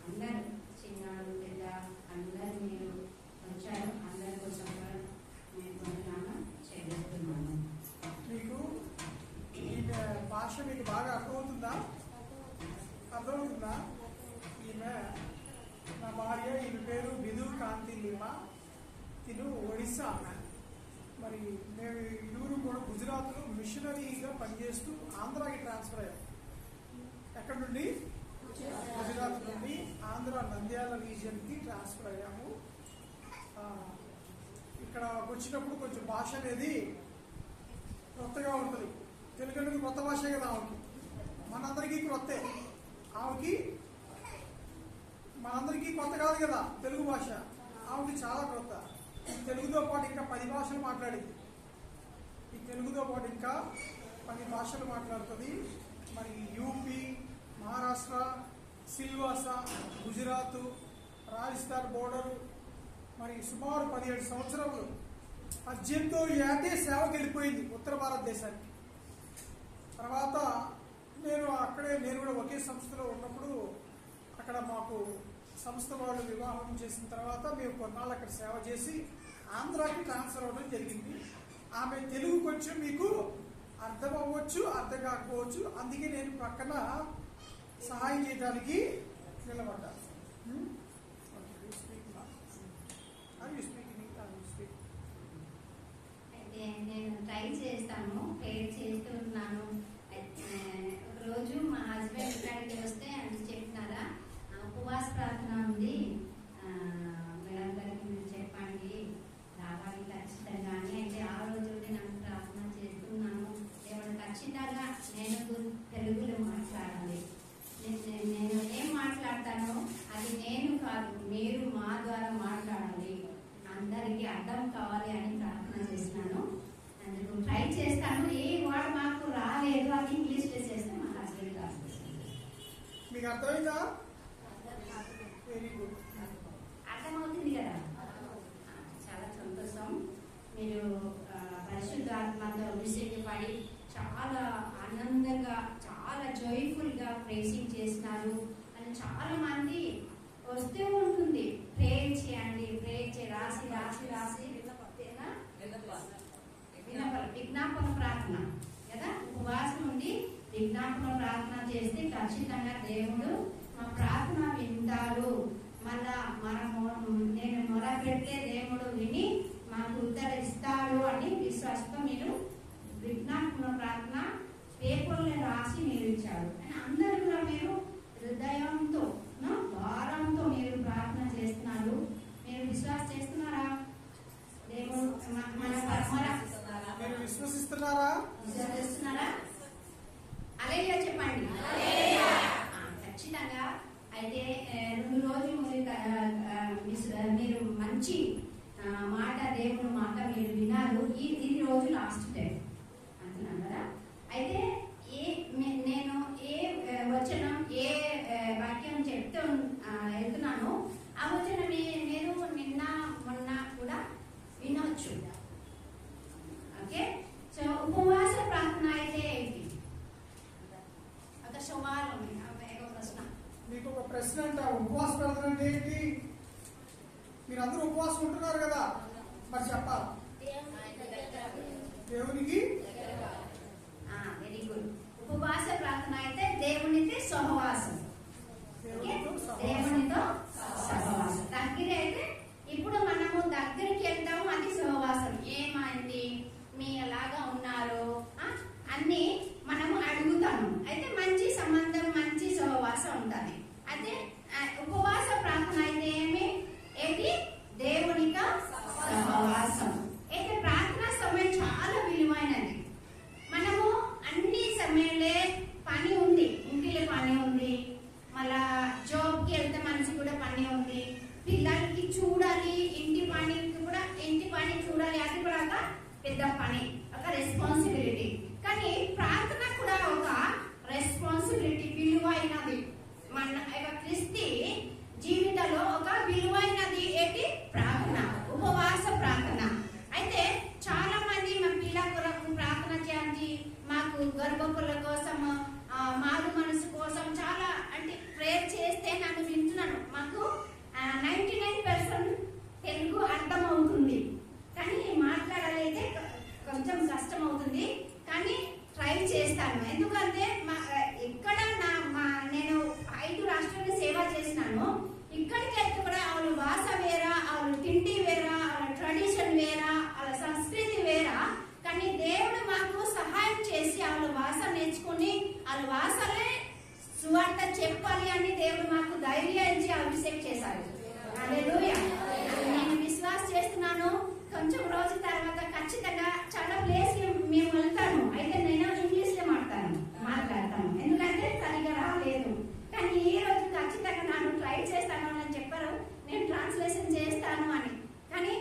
అందరూ చిన్నాడు పెద్ద అందరూ మీరు వచ్చారు. అందరి కోసం కూడా నేను వందనాలు చెల్లిస్తున్నాను. మీకు ఈ భాష మీకు బాగా అర్థమవుతుందా? ఈమె నా భార్య. ఈమె పేరు బిదు కాంతి లిమా. తిను ఒడిస్సా ఆమె. మరి మేము ఇరువురు కూడా గుజరాత్లో మిషనరీగా పనిచేస్తూ ఆంధ్రాకి ట్రాన్స్ఫర్ అయ్యాం. ఎక్కడి నుండి? గుజరాత్ నుండి ఆంధ్ర నంద్యాల రీజియన్కి ట్రాన్స్ఫర్ అయ్యాము. ఇక్కడ వచ్చినప్పుడు కొంచెం భాష అనేది కొత్తగా ఉంటుంది. తెలుగు అనేది కొత్త భాషే కదా ఆమెకి. మనందరికీ కొత్తే. ఆమెకి మనందరికీ కొత్త కాదు కదా తెలుగు భాష. ఆమెకి చాలా కొత్త. తెలుగుతో పాటు ఇంకా 10 భాషలు మాట్లాడింది. ఈ తెలుగుతో పాటు ఇంకా 10 భాషలు మాట్లాడుతుంది. మరి యూపీ, మహారాష్ట్ర, సిల్వాసా, గుజరాత్, రాజస్థాన్ బోర్డరు, మరి సుమారు 17 సంవత్సరాలు 18వ ఏటే సేవకి వెళ్ళిపోయింది ఉత్తర భారతదేశానికి. తర్వాత నేను కూడా ఒకే సంస్థలో ఉన్నప్పుడు అక్కడ మాకు సంస్థ వాళ్ళు వివాహం చేసిన తర్వాత మేము కొన్నాళ్ళు అక్కడ సేవ చేసి ఆంధ్రాకి ట్రాన్స్ఫర్ అవ్వడం జరిగింది. ఆమె తెలుగు కొంచెం మీకు అర్థం అవ్వచ్చు, అర్థం కాకపోవచ్చు. అందుకే నేను పక్కన సహాయం చేయడానికి నిలబడ్డాను. అయితే నేను ట్రై చేస్తాను, ప్రేయర్ చేస్తున్నాను. రోజు మా హస్బెండ్ ఇక్కడికి వస్తే అని చెప్తున్నారా, ఉపవాస ప్రార్థన ఉంది మేడం గారికి మీరు చెప్పండి రావాలి ఖచ్చితంగా అని. అయితే ఆ రోజు నేను ప్రార్థన చేస్తున్నాను. దేవుడు ఖచ్చితంగా నేను తెలుగులో మాట్లాడాలి. నేను ఏం మాట్లాడతానో అది నేను కాదు, మీరు మా ద్వారా మాట్లాడాలి, అందరికీ అర్థం కావాలి అని ప్రార్థన చేసినాను. అందుకు ట్రై చేస్తాను. ఏ వర్డ్ మాకు రాలేదు అది ఇంగ్లీష్లో చేస్తే మా హస్బెండ్ కాదు. మీకు అర్థమైందా? Very good. అర్థమవుతుంది కదా, చాలా సంతోషం. మీరు పరిశుద్ధాత్మతో అభిషేకపడి చాలా ఆనందంగా చాలా జాయ్ఫుల్గా ప్రేసింగ్ చేస్తున్నారు అని చాలా మంది వస్తూ ఉంటుంది. ప్రేయర్ చేయండి, ప్రేయర్ చేయ రాసి రాసి రాసి విజ్ఞాపన ప్రార్థన కదా, ఉపవాసం ఉండి విజ్ఞాపన ప్రార్థన చేస్తే ఖచ్చితంగా దేవుడు మా ప్రార్థన వింటారు. మళ్ళా నేను మొర పెడితే దేవుడు విని మాకు ఉత్తరిస్తాడు అని విశ్వాసంతో మీరు విజ్ఞాపన ప్రార్థన పేపర్లో రాసి మీరు ఇచ్చారు. అందరూ కూడా మీరు హృదయంతో భారంతో మీరు ప్రార్థన చేస్తున్నారు. మీరు విశ్వాసం చేస్తున్నారా? దేవుడు విశ్వసిస్తున్నారా? విశ్వసిస్తున్నారా? అలెలుయా చెప్పండి. ఖచ్చితంగా. అయితే 2 రోజులు మీరు మంచి మాట దేవుడు మాట మీరు విన్నారు. ఇది రోజు లాస్ట్ టైం అంటున్నాను కదా. అయితే నేను ఏ వచనం ఏ వాక్యం చెప్తూ వెళ్తున్నాను ఆ వచనం మీరు నిన్న మొన్న కూడా వినొచ్చు. ఓకే, సో ఉపవాస ప్రార్థన అయితే ఏంటి? ఒక సవాలు ప్రశ్న. మీకు ఒక ప్రశ్న అంట. ఉపవాస ప్రార్థన అంటే ఏంటి? మీరు అందరూ ఉపవాసం ఉంటున్నారు కదా, మరి చెప్పాలి. దేవునికి వెరీ గుడ్. ఉపవాస ప్రార్థన అయితే దేవునితో సహవాసం. దేవునితో సహవాసం. దగ్గర అయితే ఇప్పుడు మనము దగ్గరికి వెళ్తాము, అది సహవాసం. ఏమైంది, మీ ఎలాగా ఉన్నారు అన్ని మనము అడుగుతాము. అయితే మంచి సంబంధం, మంచి సహవాసం ఉంటుంది. అయితే ఉపవాస ప్రార్థన అయితే ఏంటి? దేవునితో సహవాసం. అయితే ప్రార్థనా సమయం చాలా విలువైనది. మనము అన్ని సమయంలో పని ఉంది, ఇంటిలో పని ఉంది, మళ్ళా జాబ్కి వెళ్తే మనిషి కూడా పని ఉంది, పిల్లలకి చూడాలి, ఇంటి పని చూడాలి, అది కూడా ఒక పెద్ద పని, ఒక రెస్పాన్సిబిలిటీ. కానీ ప్రార్థన కూడా ఒక రెస్పాన్సిబిలిటీ, విలువైనది. మన క్రిస్టి జీవితంలో ఒక విలువైనది ఏంటి? ప్రార్థన, ఉపవాస ప్రార్థన. అయితే చాలా మంది మా పిల్లల కొరకు ప్రార్థన చేయండి, మాకు గర్భకుల కోసం, మారు మనసు కోసం చాలా అంటే ప్రేయర్ చేస్తే నన్ను వింటున్నాను. 99% తెలుగు అర్థం అవుతుంది, కానీ మాట్లాడాలైతే కొంచెం కష్టం అవుతుంది. కానీ ట్రై చేస్తాను. ఎందుకంటే ఇక్కడ నేను 5 రాష్ట్రాల్లో సేవ చేసినాను. ఇక్కడికి వెళ్తే కూడా వాళ్ళ భాష వేరా, వాళ్ళ తిండి వేరా, వాళ్ళ ట్రెడిషన్ వేరా, వాళ్ళ సంస్కృతి వేరా. కానీ దేవుడు మాకు సహాయం చేసి వాళ్ళ భాష నేర్చుకుని వాళ్ళ భాషలే సువార్త చెప్పాలి అని దేవుడు మాకు ధైర్యం ఇచ్చి అభిషేక్ చేశారు. హల్లెలూయా. నేను విశ్వాసం చేస్తున్నాను. కొంచెం రోజుల తర్వాత ఖచ్చితంగా చాలా ప్లేస్ మేము వెళ్తాను. అయితే నేను ఇంగ్లీష్ లో మాట్లాడతాను, ఎందుకంటే సరిగా రాలేదు. కానీ ఈ రోజు ఖచ్చితంగా నన్ను ట్రై చేస్తాను అని చెప్పారు. నేను ట్రాన్స్లేషన్ చేస్తాను అని. కానీ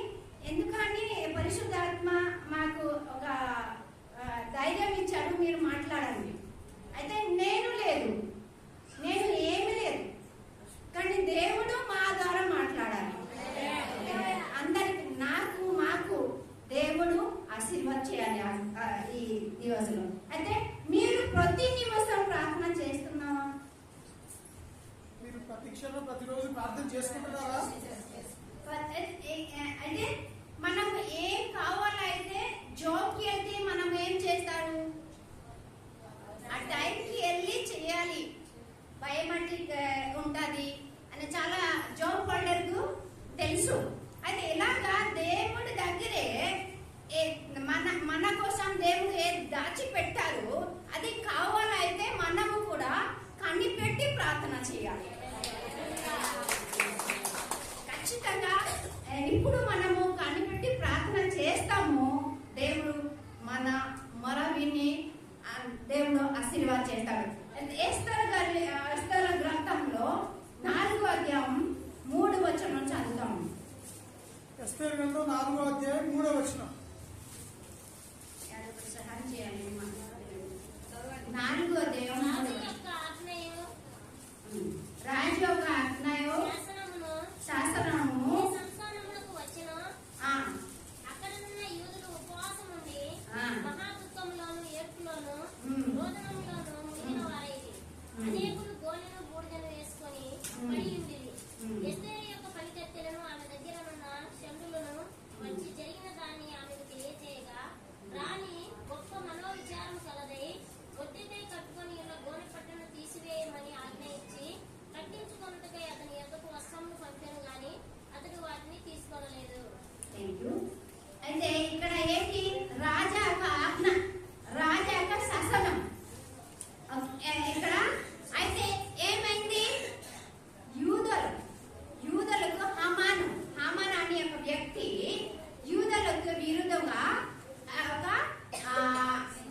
ఎందుకని పరిశుద్ధాత్మ మాకు ఒక ధైర్యం ఇచ్చాడు, మీరు మాట్లాడండి. అయితే నేను ఏమీ లేదు, కానీ దేవుడు మా ద్వారా మాట్లాడాలి. అందరికి మాకు దేవుడు ఆశీర్వాదం చేయాలి ఈ దివసంలో. అయితే మీరు ప్రతి నిమిషం ప్రార్థన చేస్తున్నావా? మీరు ప్రతి క్షణం ప్రతిరోజు ప్రార్థన చేసుకుంటున్నారా? అయితే మనం ఏం కావాలైతే జాబ్కి వెళ్తే మనం ఏం చేస్తారు? ఆ టైంకి వెళ్ళి చేయాలి. బయోమెట్రిక్ ఉంటుంది అని చాలా జాబ్ హోల్డర్కు తెలుసు. అయితే ఇలాగా దేవుడి దగ్గరే మన కోసం దేవుడు ఏది దాచి పెట్టారు అది కావాలైతే మనము కూడా కనిపెట్టి ప్రార్థన చేయాలి. ఖచ్చితంగా ఇప్పుడు మనము కనిపెట్టి ప్రార్థన చేస్తాము, దేవుడు మన మొర విని దేవుడు ఆశీర్వాదం చేస్తాడు. ఎస్తేరు గ్రంథంలో 4వ అధ్యాయం 3వ వచనం చదువుతాము. ఎస్తేరు గ్రంథం 4వ అధ్యాయం 3వ వచనం. సహాయం చేయాలి. 4వ అధ్యాయం రాజు యొక్క ఆజ్ఞయో శాసనము అక్కడున్న యూదులు ఉపవాసం ఉండి మహాదుఃఖంలోను ఏర్పులోను రోదనంలోను మునిగిన వారైరి. అనేకులు గోనెను బూడిదను వేసుకొని పడి ఉండిరి. ఎస్తేరు యొక్క పనికత్తెలను ఆమె దగ్గరనున్న చంద్రులను వచ్చి జరిగిన దాన్ని ఆమెకు తెలియజేయగా, రాణి గొప్ప మనోవిచారం కలదై ఒత్తితే కట్టుకొని ఉన్న గోనె పట్టును తీసివేయమని ఆజ్ఞ ఇచ్చి కట్టించుకొనుటకై అతని యొద్దకు వస్త్రములు పంపాను గాని అతడు వాటిని తీసుకోలేదు. అయితే ఇక్కడ ఏంటి? రాజా యొక్క ఆజ్ఞ, రాజా యొక్క శాసనం ఇక్కడ. అయితే ఏమైంది? యూదులకు హామాన్ అనే ఒక వ్యక్తి యూదులకు విరుద్ధంగా ఒక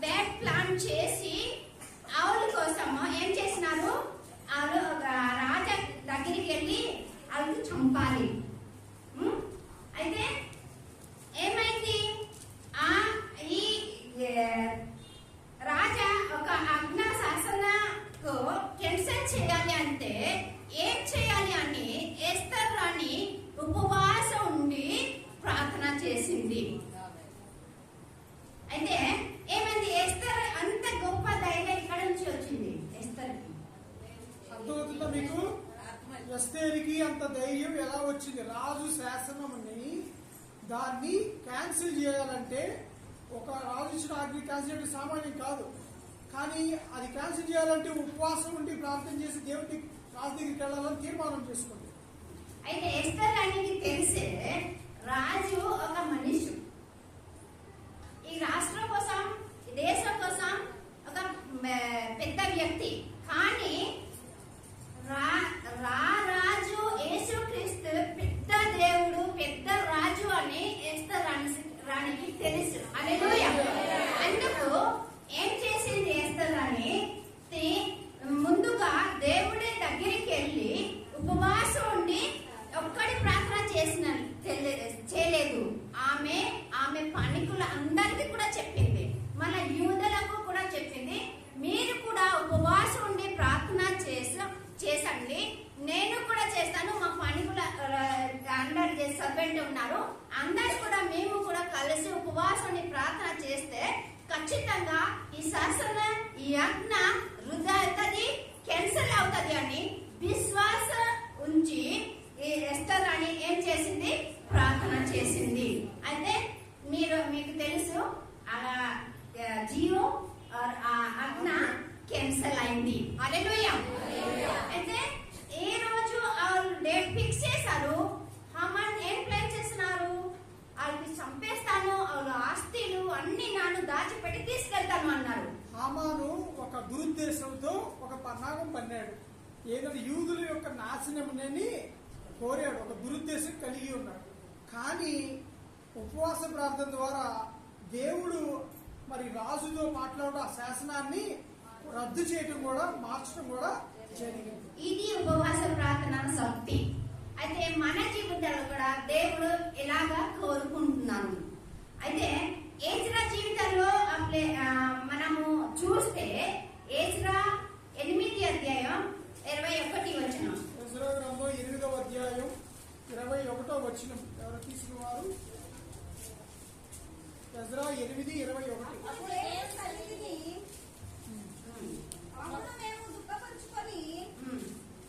బ్యాడ్ ప్లాన్ చేసి ఆవుల కోసం ఏం చేసినారు? రాజా దగ్గరికి వెళ్ళి వాళ్ళకి చంపాలి. అయితే ఏమైంది? ఈ రాజా ఒక ఆజ్ఞా శాసనకు క్యాన్సల్ చేయాలి అంటే ఏం చేయాలి అని ఎస్తేరు రాణి ఉపవాసం ఉండి ప్రార్థన చేసింది. అయితే ఏమైంది? ఎస్తేరు అంత గొప్ప ధైర్యం ఇక్కడ నుంచి వచ్చింది ఎస్తేరుకి. అర్థమవుతుందా మీకు? ఎస్తేరుకి అంత ధైర్యం ఎలా వచ్చింది? రాజు శాసనంని దాన్ని క్యాన్సిల్ చేయాలంటే ఒక రాజు ఇచ్చిన ఆజ్ఞ క్యాన్సిల్ చేయడం సామాన్యం కాదు. కానీ అది క్యాన్సిల్ చేయాలంటే ఉపవాసం ఉండి ప్రార్థన చేసి దేవుడికి రాజు దగ్గరికి వెళ్ళాలని తీర్మానం చేసుకుంది. అయితే ఎస్తేరు రాణికి తెలిసే రాజు ఒక మనిషి, ఈ రాష్ట్రం కోసం ఈ దేశం కోసం ఒక పెద్ద వ్యక్తి. కానీ రాజు యేసుక్రీస్తు పెద్ద దేవుడు, పెద్ద రాజు అని ఎస్తేరు రాణికి తెలుసు. హల్లెలూయా. అందుకు ఏం చేసింది ఎస్తేరు రాణి? ముందుగా దేవుడి దగ్గరికి వెళ్ళి ఉపవాసం ఉండి ఒక్కడి ప్రార్థన చేయలేదు. ఆమె పనికుల అందరికీ కూడా చెప్పింది, మన యూదులకు కూడా చెప్పింది, మీరు కూడా ఉపవాసం ఉండి ప్రార్థన చేసండి, నేను కూడా చేస్తాను. మా పనికుల అండర్ సర్వెంట్ ఉన్నారు, అందరు కూడా మేము కూడా కలిసి ఉపవాసం ప్రార్థన చేస్తే ఖచ్చితంగా ఈ శాసన ఈ ఆజ్ఞ వృధా అవుతుంది, క్యాన్సల్ అవుతుంది అని విశ్వాసం ఉంచి ఈ ఎస్తేరు ఏదైనా యూదుల యొక్క నాశనమునని కోరాడు, ఒక దురుద్దేశం కలిగి ఉన్నాడు. కానీ ఉపవాస ప్రార్థన ద్వారా దేవుడు మరి రాజుతో మాట్లాడడం, ఆ శాసనాన్ని రద్దు చేయడం కూడా, మార్చడం కూడా జరిగింది. ఇది ఉపవాస ప్రార్థన శక్తి. అయితే మన జీవితాలు కూడా దేవుడు ఇలాగా కోరుకుంటున్నాను. అయితే ఎజ్రా జీవితంలో మనము చూస్తే ఎజ్రా 8వ అధ్యాయం 21వ వచనం. ఎజ్రా గ్రంథం 8వ అధ్యాయం 21వ వచనం. ఎవరు తీసుకున్నారు? ఎజ్రా 8:21. అప్పుడు ఏం కలిగింది? అవును, మేము దుఃఖపరుచుకొని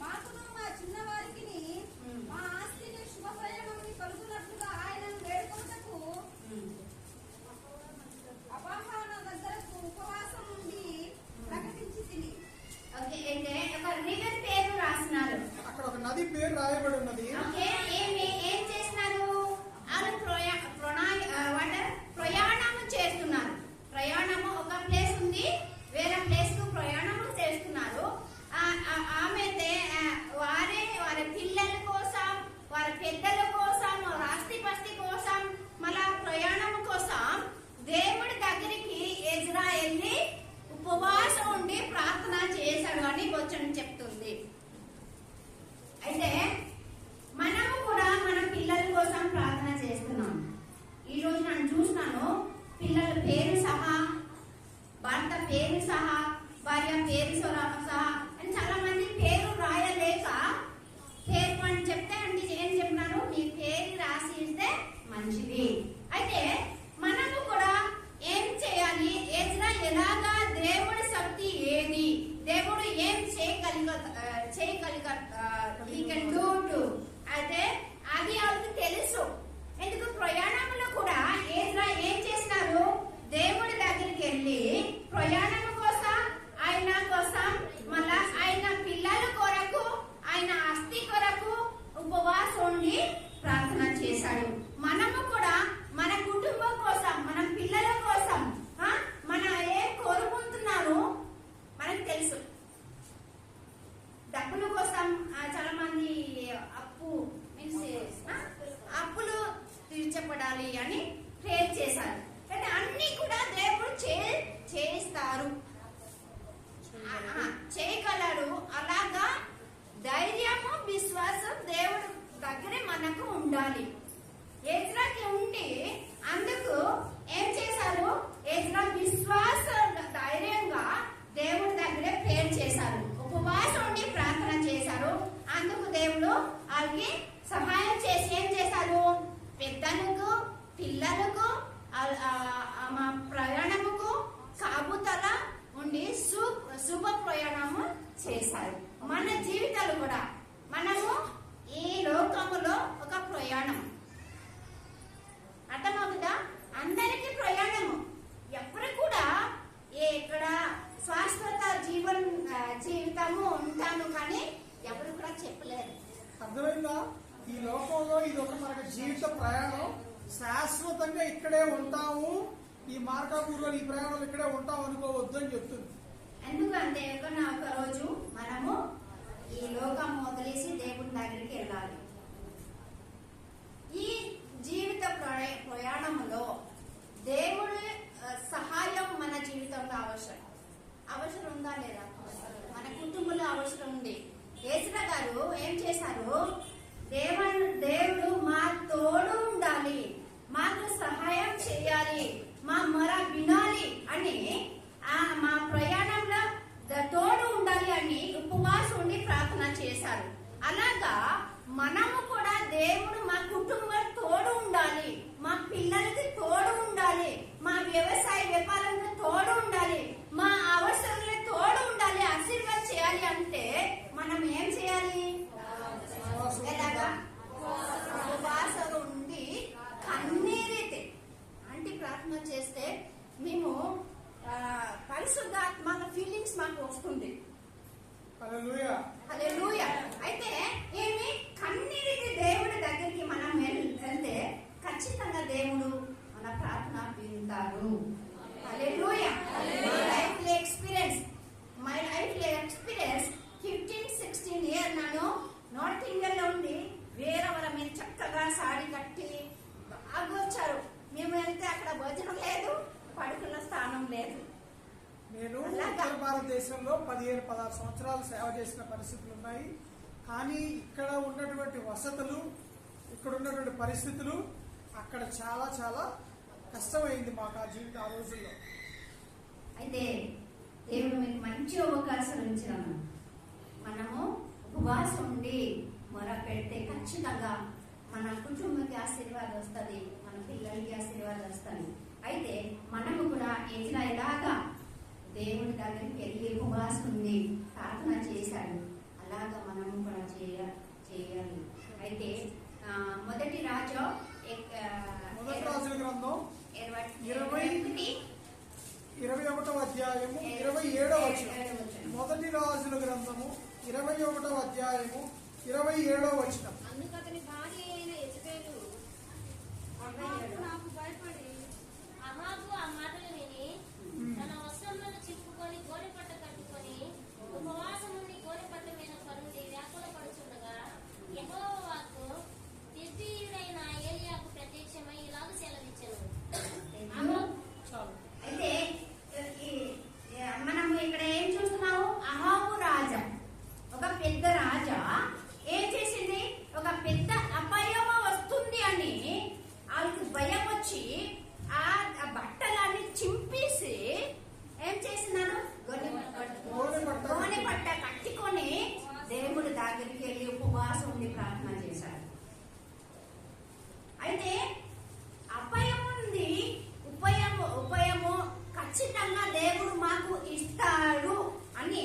మాకును మా చిన్నవారికి మా ఆస్తిని శుభ ప్రయాణముని కలుగునట్లుగా ఆయనను వేడుకొనుటకు అబ్రహాము దగ్గరకు ఉపవాసం ఉండి ప్రకటించి తిని. ఓకే, అంటే ఒక రివర్ పేరు రాస్తున్నారు. అక్కడ ఒక నది పేరు రాయబడి ఉన్నది. ఓకే, ఏం చేస్తున్నారు? వాళ్ళు ప్రయాణము చేస్తున్నారు. ప్రయాణము ఒక ప్లేస్ ఉంది, వేరే ప్లేస్ కు ప్రయాణము చేస్తున్నారు. ఆమె వారి పిల్లల కోసం, వారి పెద్దల కోసం, వారి ఆస్తిపస్తి కోసం, మళ్ళా ప్రయాణం కోసం దేవుడి దగ్గరికి ఎజ్రా వెళ్ళి ఉపవాసం ఉండి ప్రార్థన చేశాడు అని వచనం చెప్తుంది. అయితే మనము కూడా మన పిల్లల కోసం ప్రార్థన చేస్తున్నాం. ఈ రోజు నేను చూస్తున్నాను, పిల్లల పేరు సహా, భర్త పేరు సహా, భార్య పేరు సహా అని చాలా మంది పేరు రాయలేక పేరు అని చెప్తే అంటే ఏం చెప్తున్నారు, మీ పేరు రాసి ఇస్తే మంచిది. అయితే మనము కూడా ఏం చేయాలి? ఎజ్రా ఎలాగా దేవుడి శక్తి ఏది, దేవుడు ఏం అయితే అది వాళ్ళకి తెలుసు. ఎందుకు ప్రయాణంలో కూడా ఎజ్రా ఏం చేస్తున్నారు? దేవుడి దగ్గరికి వెళ్ళి ప్రయాణం కోసం, ఆయన కోసం, మళ్ళా ఆయన పిల్లల కొరకు, ఆయన ఆస్తి కొరకు ఉపవాసం ఉండి ప్రార్థన చేశాడు. మనము కూడా మన కుటుంబం కోసం, మన పిల్లల కోసం మన ఏం కోరుకుంటున్నాను మనకు తెలుసు. డబ్బుల కోసం చాలా మంది అప్పులు తీర్చబడాలి అని ప్రేర్ చేశారు. కానీ అన్ని కూడా దేవుడు చేయిస్తారు, చేయగలరు. అలాగా ధైర్యము, విశ్వాసం దేవుడు దగ్గరే మనకు ఉండాలి. ఎజ్రాకి ఉండి అందుకు ఏం చేశారు? ఎజ్రా విశ్వాస ధైర్యంగా దేవుడి దగ్గరే ప్రేర్ చేశారు, ఉపవాసం ఉండి ప్రార్థన చేశారు. అందుకు దేవుడు వాళ్ళకి సహాయం చేసి ఏం చేశారు? పెద్దలకు, పిల్లలకు, మా ప్రయాణముకు కాపుతల ఉండి శుభ ప్రయాణము చేశారు. మన జీవితాలు కూడా మనము ఈ లోకములో ఒక ప్రయాణం, అర్థమవుతుందా? అందరికీ ప్రయాణము. ఎవరు కూడా ఇక్కడ శాశ్వత జీవితము ఉంటాను కానీ ఎవరు కూడా చెప్పలేరు. అర్థమైందా? ఈ లోకంలో ఇది ఒక మనకి జీవిత ప్రయాణం, శాశ్వతంగా ఇక్కడే ఉంటాము, ఈ మార్గాపూర్వం ఈ ప్రయాణంలో ఇక్కడే ఉంటాం అనుకోవద్దు అని చెప్తుంది. ఎందుకంటే ఒక రోజు మనము ఈ లోకం వదిలేసి దేవుని దగ్గరికి వెళ్ళాలి. ఈ జీవిత ప్రయాణంలో దేవుడి సహాయం మన జీవితంలో అవసరం ఉందా లేదా? మన కుటుంబంలో అవసరం ఉంది. ఎజ్రా గారు ఏం చేశారు? దేవుడు మా తోడు ఉండాలి, మాకు సహాయం చేయాలి, మా మొర వినాలి అని, మా ప్రయాణంలో తోడు ఉండాలి అని ఉపవాసం ఉండి ప్రార్థన చేశారు. అలాగా మనము కూడా దేవుడు మా కుటుంబం తోడు ఉండాలి, మా పిల్లలకి తోడు ఉండాలి, మా వ్యవసాయ వ్యాపారంలో తోడు ఉండాలి, మా అవసరంలో తోడు ఉండాలి, ఆశీర్వాదం చేయాలి అంటే మనం ఏం చేయాలి? ఎలాగా? ఉపవాసం ఉండి కన్నీరైతే అంటే ప్రార్థన చేస్తే మేము పరిశుద్ధాత్మ ఫీలింగ్స్ మాకు వస్తుంది. హల్లెలూయా, హల్లెలూయా. అయితే ఏమి కన్నీరైతే దేవుడి దగ్గరికి మనం వెళ్తే ఖచ్చితంగా దేవుడు మన ప్రార్థన వింటారు. హల్లెలూయా. మై లైఫ్ ఎక్స్పీరియన్స్ 15-16 స్థలం లేదు. నేను అలాగా. ఉత్తర భారతదేశంలో 15-16 సంవత్సరాలు సేవ చేసిన పరిస్థితులు ఉన్నాయి. కానీ ఇక్కడ ఉన్నటువంటి వసతులు, ఇక్కడ ఉన్నటువంటి పరిస్థితులు అక్కడ చాలా చాలా కష్టమైంది మాకు ఆ రోజుల్లో. అయితే దేవుడు మీకు మంచి అవకాశం ఇచ్చాను. మనము ఉపవాసం ఉండి మొర పెడితే ఖచ్చితంగా మన కుటుంబకి ఆశీర్వాదం వస్తుంది, మన పిల్లలకి ఆశీర్వాదం వస్తుంది. అయితే మనము కూడా ఇలాగా దేవుడి దగ్గరికి వెళ్ళి ఉపవాసం ఉండి ప్రార్థన చేశాడు. అలాగా మనము కూడా చేయాలి. అయితే మొదటి రాజు మొదటి రాజుల గ్రంథం 21వ అధ్యాయము 27వ వచనం. మొదటి రాజుల గ్రంథము 21వ అధ్యాయము 27వ వచనం. అందుకు అతని భార్య అయిన యెజబెలు నాకు భయపడి అహాబు ఆ మాటలు విని తన వస్త్రములను చింపుకొని గోనెపట్ట కట్టుకొని ఉపవాసం నుండి గోనెపట్ట మీద పరుండి వ్యాకుల పడుచుండగా యెహోవా వాక్కు తిర్తీయుడైన ఏలీయాకు ప్రత్యక్షమై ఇలాగ సెలవిచ్చెను. చాలు. అయితే మనం ఇక్కడ ఏం చూస్తున్నాము? అహాబు రాజా, ఒక పెద్ద రాజా ఏం చేసింది? ఒక పెద్ద అపాయం వస్తుంది అని వాళ్ళకి భయం వచ్చి ఆ బట్టలన్నీ చింపేసి ఏం చేసినారు? గోనె పట్ట కట్టుకొని దేవుడి దగ్గరికి వెళ్ళి ఉపవాసం ఉండి ప్రార్థన చేశారు. అయితే అపాయం ఉంది, ఉపయము ఖచ్చితంగా దేవుడు మాకు ఇస్తాడు అని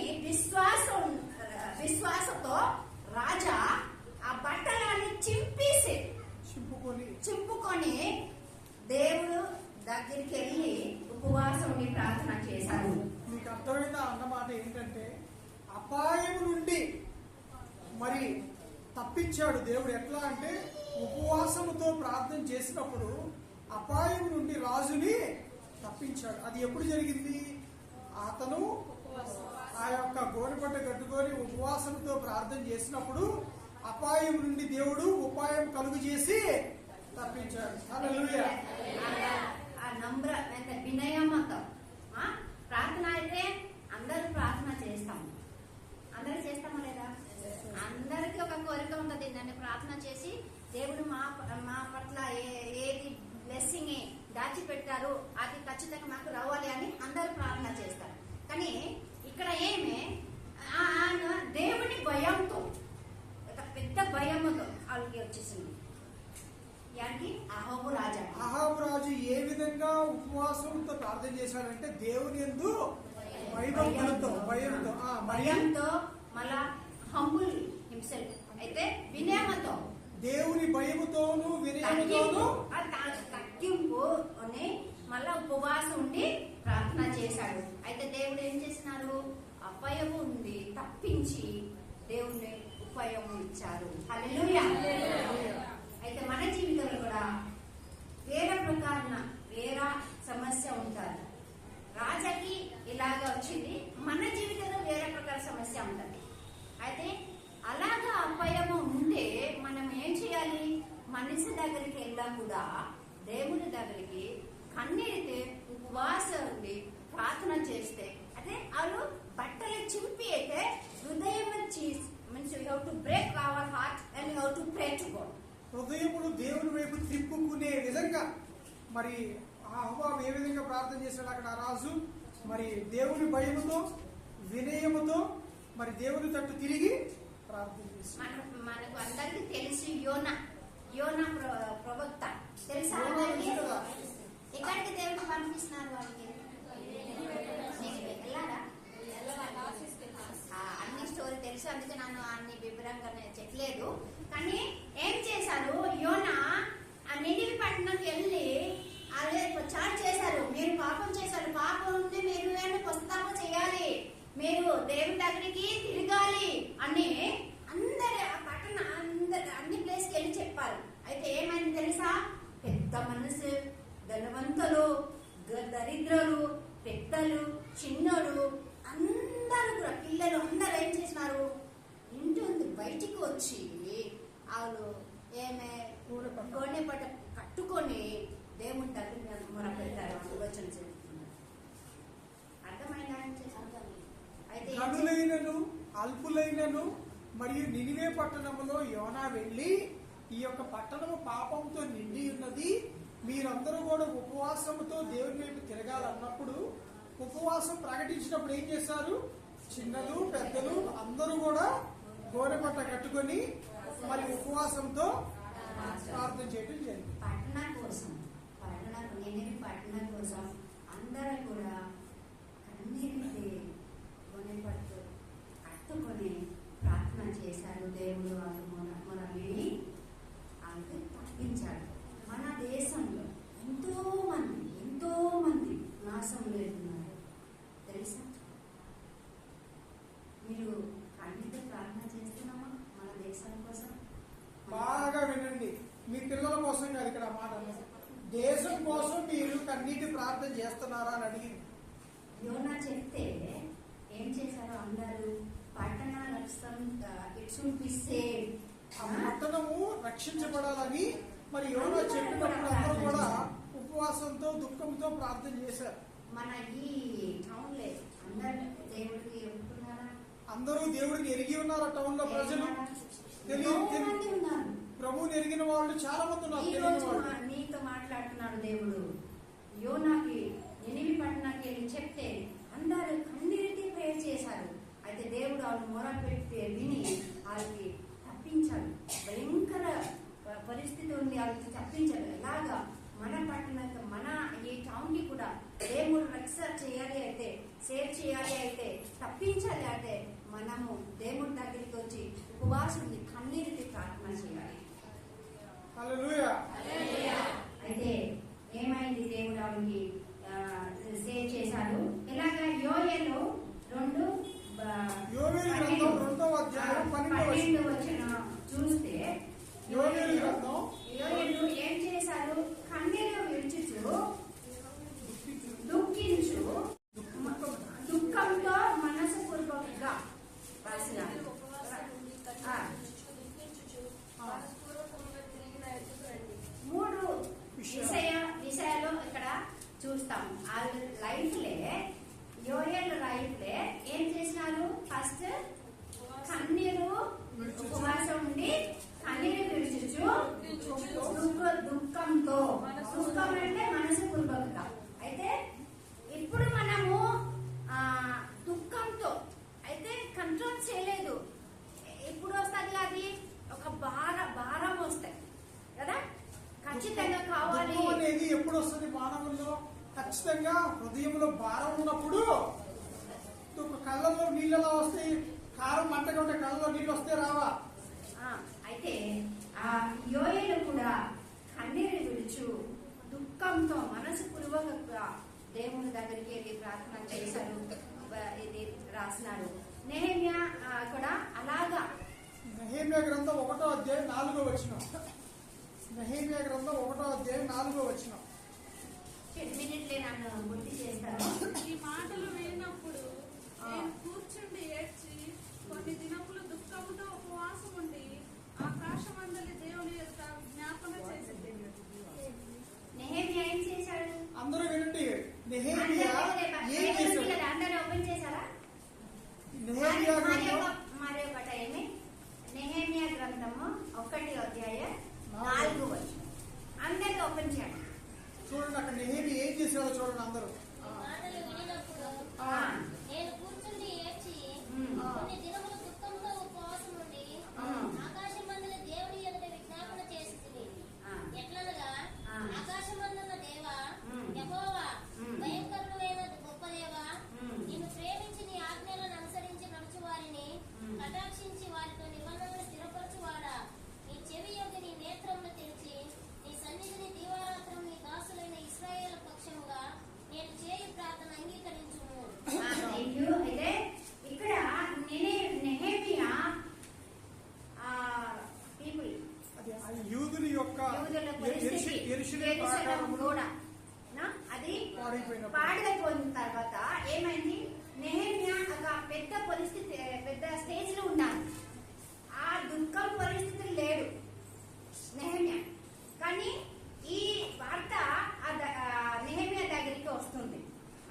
విశ్వాసంతో రాజా ఆ బట్టలన్నీ చింపుకొని దేవుడు దగ్గరికి వెళ్ళి ఉపవాసం ఉండి ప్రార్థన చేశారు. మీకు అర్థమైందా అన్నమాట ఏంటంటే అపాయం నుండి మరి తప్పించాడు దేవుడు. ఎట్లా అంటే ఉపవాసముతో ప్రార్థన చేసినప్పుడు అపాయం నుండి రాజుని తప్పించాడు. అది ఎప్పుడు జరిగింది? అతను ఆ యొక్క గోనెపట్ట కట్టుకొని ఉపవాసంతో ప్రార్థన చేసినప్పుడు అపాయం నుండి దేవుడు ఉపాయం కలుగు చేసి తప్పించాడు. హల్లెలూయా. ఆ నమ్ర వినయమతో ప్రార్థన అయితే అందరూ ప్రార్థన చేస్తాము. అందరూ చేస్తామా లేదా? అందరికీ ఒక కోరిక ఉంటుంది, నన్ను ప్రార్థన చేసి దేవుడు మా పట్ల ఏది బ్లెస్సింగ్ దాచిపెట్టారు అది ఖచ్చితంగా మాకు రావాలి అని అందరూ ప్రార్థన చేస్తారు. కానీ ఇక్కడ ఏమే దేవుని భయంతో, ఒక పెద్ద భయంతో వాళ్ళకి వచ్చేసింది. ఏంటి? అహాబు రాజు ఏ విధంగా ఉపవాసంతో ప్రార్థన చేశాడంటే దేవుని యందు భయంతో మళ్ళా హంబుల్ హింసెల్ఫ్ అయితే వినయమతో, దేవుని భయముతోను వినయముతోను తగ్గింపు అని మళ్ళా ఉపవాసం ఉండి ప్రార్థన చేశాడు. అయితే దేవుడు ఏం చేసినారు? అపాయము ఉంది తప్పించి దేవుని ఉపయోగం ఇచ్చారు. హల్లెలూయా. అయితే మన జీవితంలో కూడా వేరే సమస్య ఉంటుంది. రాజాకి ఇలాగ వచ్చింది, మన జీవితంలో వేరే ప్రకార సమస్య ఉంటుంది. అయితే అలాగా అపాయము ఉంటే మనం ఏం చేయాలి? మనిషి దగ్గరికి వెళ్ళకుండా దేవుని దగ్గరికి కన్నీరితే ఉపవాసం ఉండి ప్రార్థన చేస్తే, అదే వాళ్ళు బట్టలు చింపి అయితే హృదయం means you have to break our heart and you have to pray to God. హృదయమును దేవుని వైపు తిప్పుకునే విధంగా మరి అహోబు ఏ విధంగా ప్రార్థన చేశాడు అక్కడ ఆ రాజు? మరి దేవుని భయముతో వినయముతో మరి దేవుని తట్టు తిరిగి ప్రార్థన చేశాడు. మనకు అందరికి తెలిసి యోనా ప్రవక్త తెలుసా? ఎక్కడికి దేవుడు పంపిస్తున్నారు వాళ్ళకి? వెళ్ళారా? అన్ని స్టోరీ తెలుసు, అందుకే నన్ను అన్ని వివరంగా చెప్పలేదు. కానీ ఏం చేశారు? యోనా ఆ నినివి పట్టణంకి వెళ్ళి చాట్ చేశారు, మీరు పాపం చేశారు, పాపం నుండి మీరు పశ్చాత్తాపం చేయాలి, మీరు దేవుని దగ్గరికి తిరగాలి అని అందరి ఆ పట్టణ అన్ని ప్లేస్కి వెళ్ళి చెప్పారు. అయితే ఏమైంది తెలుసా? పెద్ద మనసు, ధనవంతులు, దరిద్రులు, పెద్దలు, చిన్నలు అందరూ కూడా, పిల్లలు అందరూ ఏం చేసినారు? ఇంటి బయటికి వచ్చి వాళ్ళు గోనెపట్ట కట్టుకొని దేవుని దగ్గర మొరపెట్టారు. ఆలోచన చేస్తున్నారు. అర్థమైందా అయితే గనులైనను అల్పులైనను మరియు నినివే పట్టణములో యోనా వెళ్ళి ఈ యొక్క పట్టణము పాపంతో నిండి ఉన్నది, మీరందరూ కూడా ఉపవాసంతో దేవుని వైపు తిరగాలన్నప్పుడు ఉపవాసం ప్రకటించినప్పుడు ఏం చేశారు? చిన్నలు పెద్దలు అందరూ కూడా గోనెపట్ట కట్టుకొని మరి ఉపవాసంతో ప్రార్థన చేయడం జరిగింది. పట్టణ కోసం పట్టణ కోసం అందరూ కూడా కన్నీటి గోనెపట్టు కట్టుకొని ప్రార్థన చేశారు. దేవుడు వాళ్ళు మొర విని వాళ్ళకి తప్పించాడు. మన దేశంలో ఎంతో మంది నాశనం లేకున్నారు తెలుసా? మీరు కన్నీటి ప్రార్థన చేస్తున్నామా మన దేశం కోసం? బాగా వినండి, మీ పిల్లల కోసం కాదు ఇక్కడ మాట, దేశం కోసం మీరు కన్నీటి ప్రార్థన చేస్తున్నారా అని అడిగింది. యోనా చెప్తే ఏం చేశారు అందరూ? పట్టణ రక్షణ ఇట్ షుడ్ బి సేవ్, ఆ పట్టణము రక్షించబడాలని మరి యోనా చెప్పినప్పుడు అందరూ కూడా ఉపవాసంతో దుఃఖంతో ప్రార్థన చేశారు. మన ఈ టౌన్ లో అందరు దేవుడికి ఒప్పుకున్నారా? అందరూ దేవుడిని ఎరిగి ఉన్నారు. టౌన్ లో ప్రజలు మంది ఉన్నారు. ప్రభువుని ఎరిగిన వాళ్ళు చాలా మంది ఉన్నారు. ఈ రోజు నీతో మాట్లాడుతున్నాడు దేవుడు. యోనాకి నినివే పట్టణానికి వెళ్ళి చెప్తే అందరూ కన్నీటి ప్రేయర్ చేశారు. అయితే దేవుడు వాళ్ళు మొర పెట్టి విని వాళ్ళకి తప్పించాడు. భయంకర పరిస్థితి ఉంది, వాళ్ళకి తప్పించాడు. ఎలాగా మన పట్టణానికి మన ఈ టౌన్ కి కూడా దేవుడు రక్షణ చేయాలి అయితే, సేవ్ చేయాలి అయితే, తప్పించాలి అంటే మనము దేవుడి దగ్గరికి వచ్చి ఉపవాసం కన్నీటికి ప్రార్థన చేయాలి. హల్లెలూయా. అయితే ఏమైంది? దేవుడు ఆవిడకి సేవ్ చేశాడు. ఇలాగా యోయేలు 2:12 చూస్తే యోయేలు ఏం చేశారు? కన్నీరు విడిచుచు దుఃఖించు దుఃఖంతో మనసు పూర్వకంగా రాసినారు. మూడు విషయాలు ఇక్కడ చూస్తాము. ఆ లైఫ్లే యోయేల్ లైఫ్లే ఏం చేసినారు? ఫస్ట్ కన్నీరు ఉపవాసం ఉండి కన్నీరు విడిచుచు దుఃఖంతో, దుఃఖం అంటే మనసు పూర్వకంగా. అయితే ఇప్పుడు మనము దుఃఖంతో అయితే కంట్రోల్ చేయలేదు. ఇప్పుడు వస్తుంది అది ఒక భారం వస్తాయి కదా, ఖచ్చితంగా కావాలి అనేది. ఎప్పుడు వస్తుంది మానవుల్లో? ఖచ్చితంగా హృదయంలో భారం ఉన్నప్పుడు. కళ్ళల్లో నీళ్ళలా వస్తాయి, కారం మంటగా ఉంటే కళ్ళలో నీళ్ళు వస్తే రావా? అయితే ఆ యోయేలు కూడా కన్నీరు విడుచు దుఃఖంతో మనసు పూర్వకంగా దేవుని దగ్గరికి వెళ్ళి ప్రార్థన చేశారు. ఇది రాసినాడు. నెహెమ్యా కూడా అలాగా. నెహెమ్యా గ్రంథం 1వ అధ్యాయం 4వ వచనం. నెహెమ్యా గ్రంథం 1వ అధ్యాయం 4వ వచనం. మినిట్లే నన్ను గుర్తు చేస్తాను. ఈ మాటలు విన్నప్పుడు నేను కూర్చుండి ఏడ్చి కొన్ని దినములు దుఃఖముతో ఉపవాసం ఉండి ఆకాశమందలి దేవుని యొక్క జ్ఞాపన చేసింది. నెహెమ్యా ఏం చేశాడు? అందరూ వినండి. నెహెమ్యా ఏం చేశాడు? అందరూ ఓపెన్ చేశారా? నెహెమ్యా గ్రంథం మరి ఒకట ఏమి? నెహెమ్యా గ్రంథము 1వ అధ్యాయం 4వ వచనం. అందరికి ఓపెన్ చేయండి. చూడండి అక్కడ నెహెమ్యా ఏం చేశాడో చూడండి అందరూ. మాటలు వినినప్పుడు నేను కూర్చుండి ఏడ్చి కొన్ని దినములు దుఃఖంతో ఉపవాసం ఉండి ఆకాశమందుల దేవుని ఎదుట విజ్ఞాపన చేసింది. ఎట్లనగా ఆకాశమందున్న దేవా యెహోవా, భయంకరుడైన గొప్ప దేవా, నిన్ను ప్రేమించి నీ ఆజ్ఞలను అనుసరించి నడుచు వారిని కటాక్షించి వారితో నిబంధనలు స్థిరపరచువాడా, నీ చెవి యొగ్గి నీ నేత్రములు తెరిచి నీ సన్నిధిని దీవారాత్రం నీ దాసులైన ఇశ్రాయేలు పక్షముగా నేను చేయు ప్రార్థన అంగీకరించుము. అయితే ఇక్కడ నెహెమ్యా పీపుల్ యూదుల యొక్క యెరూషలేము కూడా అది పాడైపోయిన తర్వాత ఏమైంది? నెహెమ్యా ఒక పెద్ద పరిస్థితి, పెద్ద స్టేజ్ లో ఉన్నారు. ఆ దుఃఖం పరిస్థితి లేడు నెహెమ్యా. కానీ ఈ వార్త నెహెమ్యా దగ్గరికి వస్తుంది.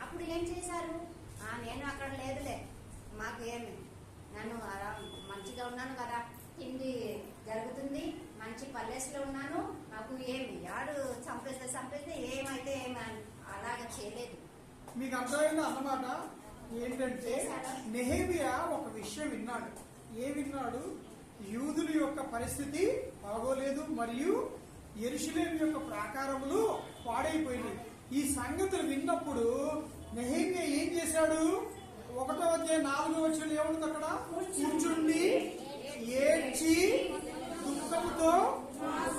అప్పుడు ఏం చేశారు? మంచి పల్లెస్లో ఉన్నాను, నాకు ఏమి యాడు చంపేస్తే ఏమైతే ఏమి అలాగా చేయలేదు. మీకు అర్థమైంది అన్నమాట. ఏంటంటే నెహెమియా ఒక విషయం విన్నాడు. విన్నాడు? యూదుల యొక్క పరిస్థితి బాగోలేదు, మరియు యెరూషలేము యొక్క ప్రాకారములు పాడైపోయినాయి. ఈ సంగతులు విన్నప్పుడు నెహెమియా ఏం చేశాడు? 1వ అధ్యాయం 4వ వచనంలో ఏముంది? అక్కడ కూర్చుండి ఏడ్చి దుఃఖంతో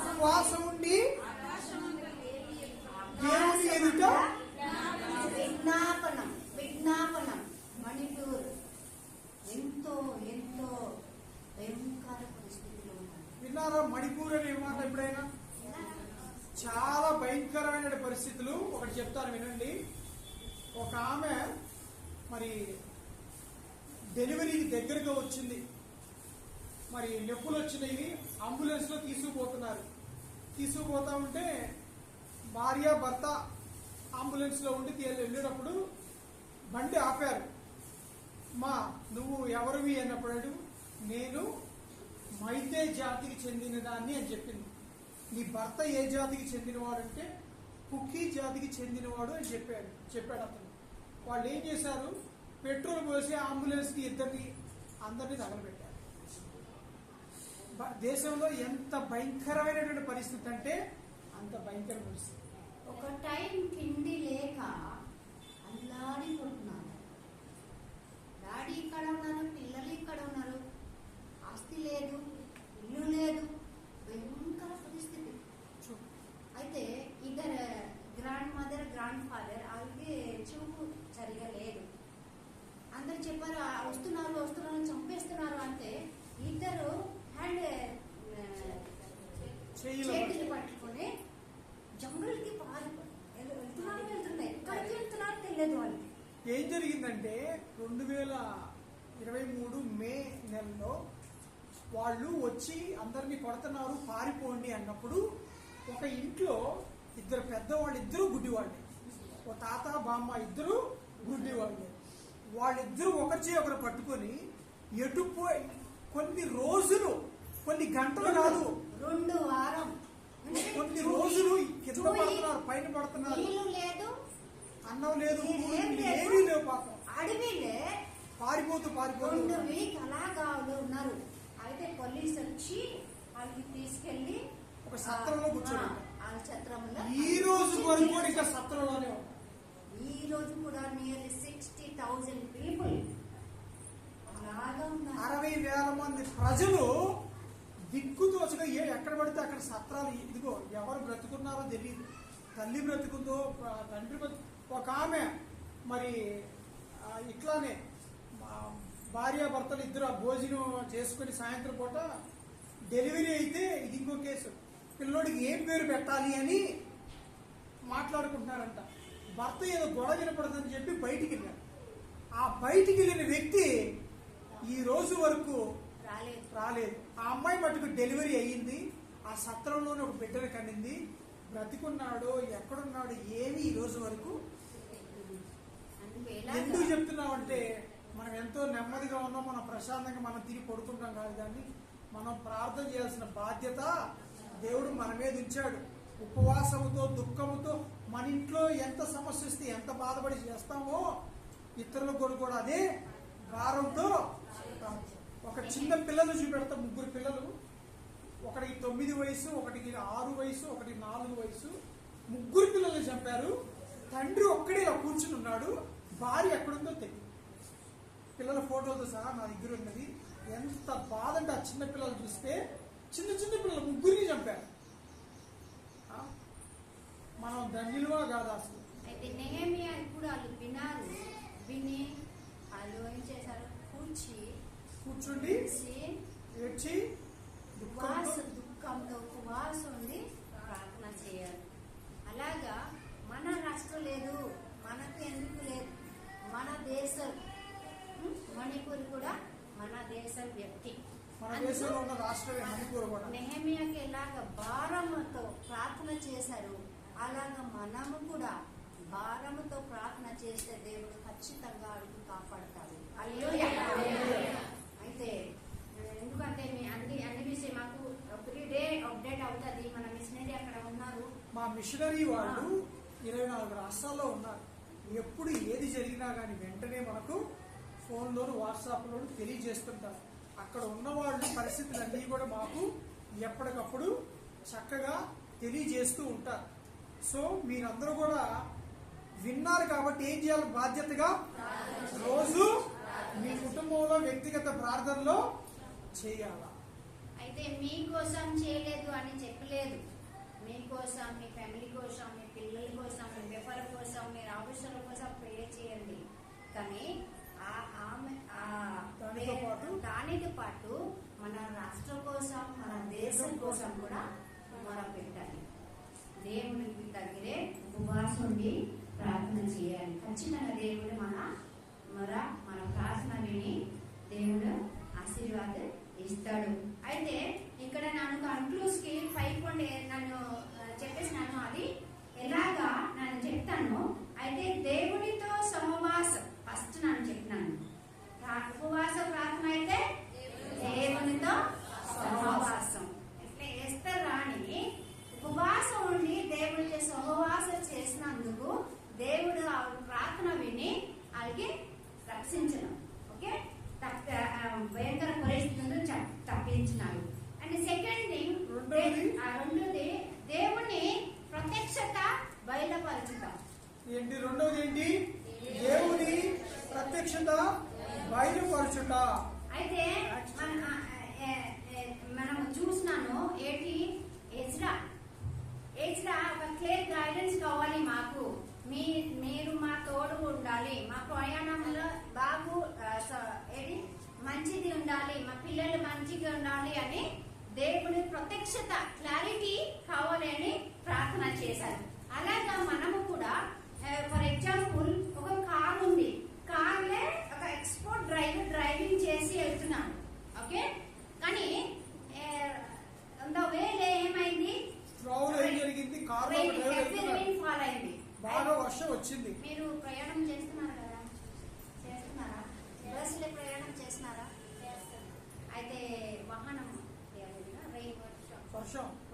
ఉపవాసం ఉండి దేవుని ఎదుట విజ్ఞాపనం మణిపూర్ ఎంతో ఎంతో భయంకర పరిస్థితిలో ఉన్నారు. విన్నారా? మణిపూర్ అనే మాట ఎప్పుడైనా? చాలా భయంకరమైన పరిస్థితులు. ఒకటి చెప్తాను వినండి. ఒక ఆమె మరి డెలివరీకి దగ్గరగా వచ్చింది. మరి నొప్పులు వచ్చినాయి. అంబులెన్స్ లో తీసుకుపోతా ఉంటే భార్య భర్త అంబులెన్స్ లో ఉండి వెళ్ళేటప్పుడు బండి ఆపారు. నువ్వు ఎవరివి అన్నప్పుడు నేను మైతే జాతికి చెందిన దాన్ని అని చెప్పింది. నీ భర్త ఏ జాతికి చెందినవాడు అంటే కుకీ జాతికి చెందినవాడు అని చెప్పాడు అతను. వాళ్ళు ఏం చేశారు? పెట్రోల్ పోసి అంబులెన్స్ కి అందరినీ తగలబెట్టారు. దేశంలో ఎంత భయంకరమైనటువంటి పరిస్థితి అంటే అంత భయంకర పరిస్థితి. ఒక టైం తిండి లేక అల్లాడిపోతున్నారు. డాడీ ఇక్కడ ఉన్నారు, పిల్లలు ఇక్కడ ఉన్నారు, ఆస్తి లేదు, ఇల్లు లేదు, భయంకర పరిస్థితి. అయితే ఇద్దరు గ్రాండ్ మదర్ గ్రాండ్ ఫాదర్ వాళ్ళకి చూపు సరిగా లేదు. అందరు చెప్పారు వస్తున్నారు చంపేస్తున్నారు అంటే ఇద్దరు చేతులు పట్టుకొని జంగల్కి వెళ్తున్నాయి. ఎక్కడికి వెళ్తున్నారు తెలియదు వాళ్ళకి. ఏం జరిగిందంటే 2023 మే నెలలో వాళ్ళు వచ్చి అందరినీ కొడుతున్నారు, పారిపోండి అన్నప్పుడు ఒక ఇంట్లో ఇద్దరు పెద్దవాళ్ళు, ఇద్దరు గుడ్డివాళ్ళే. ఓ తాత బామ్మ ఇద్దరు గుడ్డివాళ్ళే. వాళ్ళిద్దరూ ఒకరు పట్టుకొని ఎటుపోయి కొన్ని రోజులు, కొన్ని గంటలు కాదు, 2 వారం కొన్ని రోజులు కింద పడుతున్నారు, పైన పడుతున్నారు. అన్నం లేదు, ఏమీ లేవు. పాపం అడవిలే పారిపోతూ 2 వీక్ అలాగా ఉన్నారు. అయితే పోలీసు వచ్చి వాళ్ళకి తీసుకెళ్లి ఒక సత్రంలో కూర్చోండి. వాళ్ళ సత్రంలో ఈ రోజు వరకు కూడా ఇంకా సత్రంలోనే ఉన్నారు. ఈ రోజు కూడా నియర్లీ 60,000 పీపుల్ అలాగా ఉన్నారు. 60,000 మంది ప్రజలు దిక్కుతోచగా ఎక్కడ పడితే అక్కడ సత్రాలు. ఇదిగో ఎవరు బ్రతుకున్నారో తెలియదు. తల్లి బ్రతుకుందో, తండ్రి ఒక ఆమె మరి ఇట్లానే భార్యాభర్తలు ఇద్దరు భోజనం చేసుకుని సాయంత్రం పూట డెలివరీ అయితే ఇది ఇంకో కేసు. పిల్లోడికి ఏం పేరు పెట్టాలి అని మాట్లాడుకుంటున్నారంట. భర్త ఏదో గొడవ వినపడుతుందని చెప్పి బయటికి వెళ్ళారు. ఆ బయటికి వెళ్ళిన వ్యక్తి ఈ రోజు వరకు రాలేదు. ఆ అమ్మాయి మటుకు డెలివరీ అయ్యింది. ఆ సత్రంలోనే ఒక బిడ్డను కనింది. బ్రతికున్నాడో ఎక్కడున్నాడో ఏమీ ఈ రోజు వరకు. ఎందుకు చెప్తున్నామంటే మనం ఎంతో నెమ్మదిగా ఉన్నాం, మనం ప్రశాంతంగా మనం తిరిగి పడుకుంటాం కాదు. కానీ మనం ప్రార్థన చేయాల్సిన బాధ్యత దేవుడు మన మీద ఉంచాడు. ఉపవాసముతో దుఃఖముతో మన ఇంట్లో ఎంత సమస్య వస్తే ఎంత బాధపడి చేస్తామో ఇతరులకు కూడా అదే భారంతో. ఒక చిన్న పిల్లలు చూపెడతాం, 3 పిల్లలు, ఒకటికి 9 వయసు, ఒకటికి 6 వయసు, ఒకటికి 4 వయసు, 3 పిల్లలు చంపారు. తండ్రి ఒక్కడే ఇలా కూర్చుని ఉన్నాడు, భార్య ఎక్కడుందో తెలియదు. పిల్లల ఫోటోతో సహా నా దగ్గర ఉన్నది. ఎంత బాధ అంటే ఆ చిన్న పిల్లలు చూస్తే, చిన్న పిల్లలు 3 చంపారు. మనం ధన్యులుగా కాదు అసలు. అయితే నెహెమియా ఇప్పుడు వాళ్ళు విని వాళ్ళు ఏం చేశారు? కూర్చుండి ఏడ్చి దుఃఖంతో ఉపవాసం ఉండి ప్రార్థన చేయాలి. అలాగా మన రాష్ట్రం లేదు, మనకు ఎందుకు లేదు, మన దేశం మణిపూర్ కూడా మన దేశం వ్యక్తి. మన దేశంలో ఉన్న రాష్ట్రమే మణిపూర్ కూడా. నెహెమియాకి ఎలాగ భారముతో ప్రార్థన చేశారు, అలాగా మనము కూడా భారముతో ప్రార్థన చేస్తే దేవుడు ఖచ్చితంగా అడుగు కాపాడతాడు. అయితే ఎందుకంటే మీ అన్ని విషయం మాకు 3 డే అప్డేట్ మా మిషనరీ వాళ్ళు 24 రాష్ట్రాల్లో ఉన్నారు. ఎప్పుడు ఏది జరిగినా కానీ వెంటనే మనకు ఫోన్లోను వాట్సాప్లోను తెలియజేస్తుంటారు. అక్కడ ఉన్న వాళ్ళు పరిస్థితులన్నీ కూడా మాకు ఎప్పటికప్పుడు చక్కగా తెలియజేస్తూ ఉంటారు. సో మీరందరూ కూడా విన్నారు కాబట్టి ఏం చేయాలి? బాధ్యతగా రోజు మీ కుటుంబంలో వ్యక్తిగత ప్రార్థనలో చేయాలా. అయితే మీకోసం చేయలేదు అని చెప్పలేదు. మీకోసం, మీ ఫ్యామిలీ కోసం, మీ పిల్లల కోసం, మీ వ్యాపార కోసం, మీరు అవసరాల కోసం ప్రే చేయండి. కానీ దానితో పాటు మన రాష్ట్రం కోసం, మన దేశం కోసం కూడా మొర పెట్టాలి. దేవునికి దగ్గరే ఉపవాసం ఉండి ప్రార్థన చేయాలి. ఖచ్చితంగా దేవుడు మన ప్రార్థన విని దేవుడు ఆశీర్వాదం ఇస్తాడు. అయితే ఇక్కడ నన్ను కన్క్లూజ్ కి 5 పాయింట్ నన్ను చెప్పేసినాను. అది ఎలాగా నన్ను చెప్తాను. అయితే దేవుడితో సహవాసం ఫస్ట్ నన్ను చెప్పినాను. ఉపవాస ప్రార్థన అయితే దేవునితో సహవాసం. ఇట్లా ఎస్తర్ రాణి ఉపవాసం ఉండి దేవుడితో సహవాసం చేసినందుకు దేవుడు ఆ ప్రార్థన విని వాళ్ళకి రక్షించడం. ఓకే, భయంకర పరిస్థితులను తప్పించినాడు. అండ్ సెకండ్ థింగ్, రెండోది దేవుని ప్రత్యక్షత బయలుపరచుతాం. ఏంటి రెండోది? ఏంటి? దేవుని ప్రత్యక్షత బయలుపరచుట. అయితే మనం చూసినాను ఏంటి, ఎజ్రా ఒక క్లియర్ గైడెన్స్ కావాలి మాకు. మీరు మా తోడు ఉండాలి, మా ప్రయాణంలో మంచిది ఉండాలి, మా పిల్లలు మంచిగా ఉండాలి అని దేవుడి ప్రత్యక్షత క్లారిటీ కావాలి అని ప్రార్థన చేశారు. అలాగా మనము కూడా ఫర్ ఎగ్జాంపుల్ ఒక కార్ ఉంది, కార్లే ఒక ఎక్స్పోర్ట్ డ్రైవింగ్ చేసి వెళ్తున్నాను. ఓకే, కానీ వేలే ఏమైంది? ఫాల్ అయింది, బాగా వర్షం వచ్చింది. మీరు ప్రయాణం చేస్తున్నారు కదా, చేస్తున్నారా? బస్సులో ప్రయాణం చేస్తున్నారా? అయితే వాహనం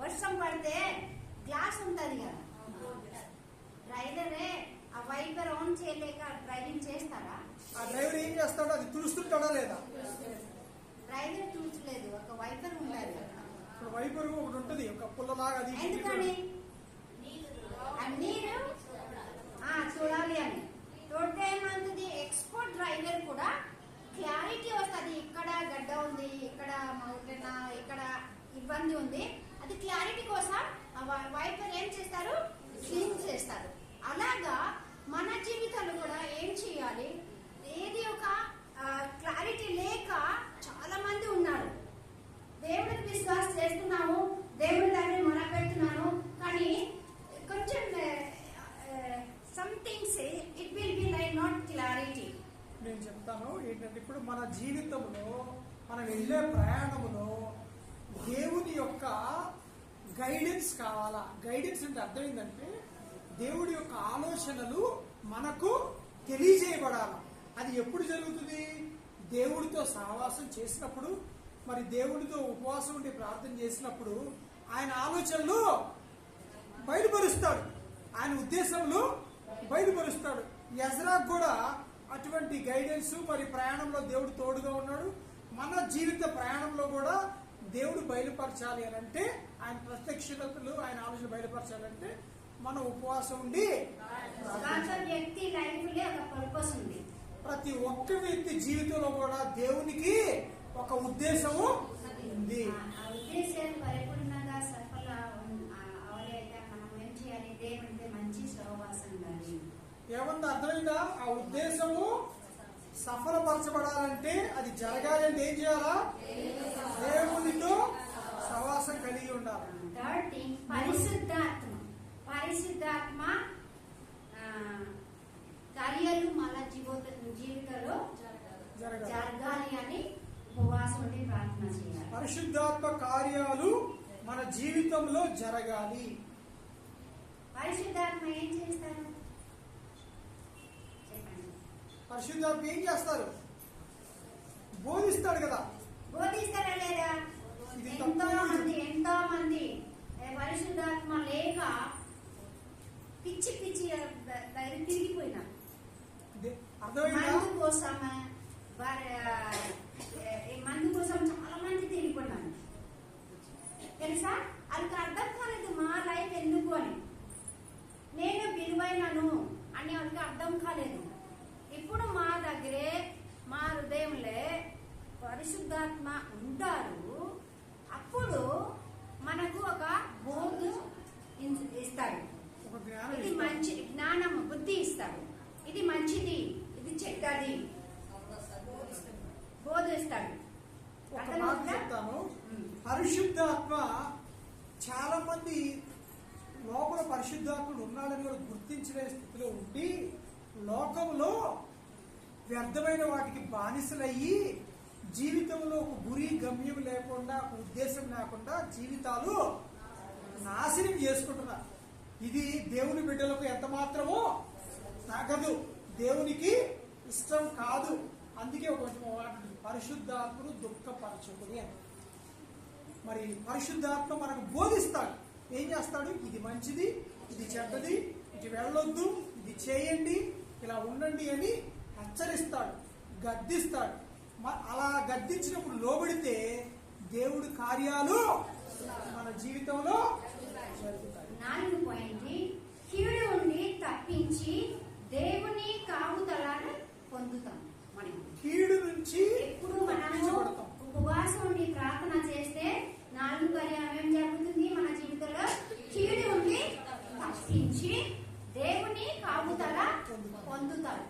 వర్షం పడితే గ్లాస్ ఉంటది కదా, డ్రైవరే ఆ వైపర్ ఆన్ చేయలేక డ్రైవింగ్ చేస్తారా? ఆ డ్రైవర్ ఏం చేస్తాడో అది తుడుస్తుంటాడా లేదా? డ్రైవర్ తుడచలేదు, ఒక వైపర్ ఉండాలి. ఇప్పుడు వైపర్ ఒకటి ఉంటుంది, ఒక పుల్లలాగా. అది ఎందుకని? నీరు చూడాలి అని. తోడితే ఏమవుతుంది? ఎక్స్పోర్ట్ డ్రైవర్ కూడా క్లారిటీ వస్తుంది. ఇక్కడ గడ్డ ఉంది, ఇక్కడ మౌంటైన్, ఇక్కడ ఇబ్బంది ఉంది. అది క్లారిటీ కోసం వైపర్ ఏం చేస్తారు? క్లీన్ చేస్తారు. అలాగా మన జీవితాలు కూడా ఏం చేయాలి? ఏది ఒక క్లారిటీ లేక చాలా మంది ఉన్నారు. దేవుడికి విశ్వాసం చేస్తున్నాము, దేవుడి దగ్గర మొర పెడుతున్నాను, కానీ కొంచెం somethings it will be like not clarity. నేను చెప్తాను ఏంటంటే, ఇప్పుడు మన జీవితంలో మనం వెళ్ళే ప్రయాణంలో దేవుని యొక్క గైడెన్స్ కావాలా. గైడెన్స్ అంటే అర్థం ఏంటంటే, దేవుడి యొక్క ఆలోచనలు మనకు తెలియజేయబడాలి. అది ఎప్పుడు జరుగుతుంది? దేవుడితో సహవాసం చేసినప్పుడు, మరి దేవుడితో ఉపవాసం ఉండి ప్రార్థన చేసినప్పుడు ఆయన ఆలోచనలు బయలుపరుస్తాడు, ఆయన ఉద్దేశంలో బయలుపరుస్తాడు. ఎజ్రాకు కూడా అటువంటి గైడెన్స్, మరి ప్రయాణంలో దేవుడు తోడుగా ఉన్నాడు. మన జీవిత ప్రయాణంలో కూడా దేవుడు బయలుపరచాలి అని అంటే, ఆయన ప్రత్యక్షతలు, ఆయన ఆలోచన బయలుపరచాలంటే మనం ఉపవాసం ఉండి వ్యక్తి లైఫ్ లో ఒక పర్పస్ ఉంది. ప్రతి ఒక్క వ్యక్తి జీవితంలో కూడా దేవునికి ఒక ఉద్దేశము ఉంది. ఆ ఉద్దేశాలు పరిపూర్ణంగా సఫల అవలేక మనం ఏం చేయాలి? దేవుడికి మంచి సహవాసం ఉండాలి. ఏమన్నా అర్థమైందా? ఆ ఉద్దేశము సఫలపరచబడాలంటే, అది జరగాలంటే ఏం చేయాలా? దేవునితో సహవాసం కలిగి ఉండాలి. థర్డ్ థింగ్, పరిశుద్ధాత్మ కార్యాలు మన జీవితంలో జరగాలి అని ఉపవాసం ఉండి ప్రార్థన చేయాలి. పరిశుద్ధాత్మ కార్యాలు మన జీవితంలో జరగాలి. పరిశుద్ధాత్మ ఏం చేస్తారు చెప్పండి? పరిశుద్ధాత్మ ఏం చేస్తారు? బోధిస్తాడు కదా. బోధిస్తారా లేదా? ఎంతో మంది పరిశుద్ధాత్మ లేక తెలుసా? వాళ్ళకి అర్థం కాలేదు మా లైఫ్ ఎందుకు అని. నేను విలువైనను అని వాళ్ళకి అర్థం కాలేదు. ఇప్పుడు మా దగ్గరే మా హృదయంలో పరిశుద్ధాత్మ ఉంటారు. అప్పుడు మనకు ఒక బోధ ఇస్తాడు. ఒక జ్ఞానం ఇది ఇస్తాడు. మంచి జ్ఞానం, బుద్ధి ఇస్తాడు. ఇది మంచిది, ఇది చెడ్డది బోధిస్తాడు. ఒక మాట చెప్తాను. పరిశుద్ధాత్మ చాలా మంది లోపల పరిశుద్ధాత్ముడు ఉన్నాడని కూడా గుర్తించలే స్థితిలో ఉండి లోకంలో వ్యర్థమైన వాటికి బానిసలయ్యి జీవితంలో ఒక గురి గమ్యం లేకుండా, ఒక ఉద్దేశం లేకుండా జీవితాలు నాశనం చేసుకుంటున్నారు. ఇది దేవుని బిడ్డలకు ఎంత మాత్రమో తగదు, దేవునికి ఇష్టం కాదు. అందుకే కొంచెం పరిశుద్ధాత్మను దుఃఖపరచుకుని అని. మరి పరిశుద్ధాత్మ మనకు బోధిస్తాడు. ఏం చేస్తాడు? ఇది మంచిది, ఇది చెడ్డది, ఇది వెళ్ళొద్దు, ఇది చేయండి, ఇలా ఉండండి అని హెచ్చరిస్తాడు, గద్దిస్తాడు. అలా గద్దించినప్పుడు లోబడితే దేవుడి కార్యాలు మన జీవితంలో జరుగుతాయి. 4 పాయింట్ కీడు ఉండి తప్పించి దేవుని కాపుదలను పొందుతాం. మనం కీడు నుంచి ఎప్పుడు మనము తప్పించబడతాం. ఉపవాసం ఉండి ప్రార్థన చేస్తే 4 కార్యాలు ఏం జరుగుతుంది మన జీవితంలో? కీడు ఉండి తప్పించి దేవుని కాపుదల పొందుతారు.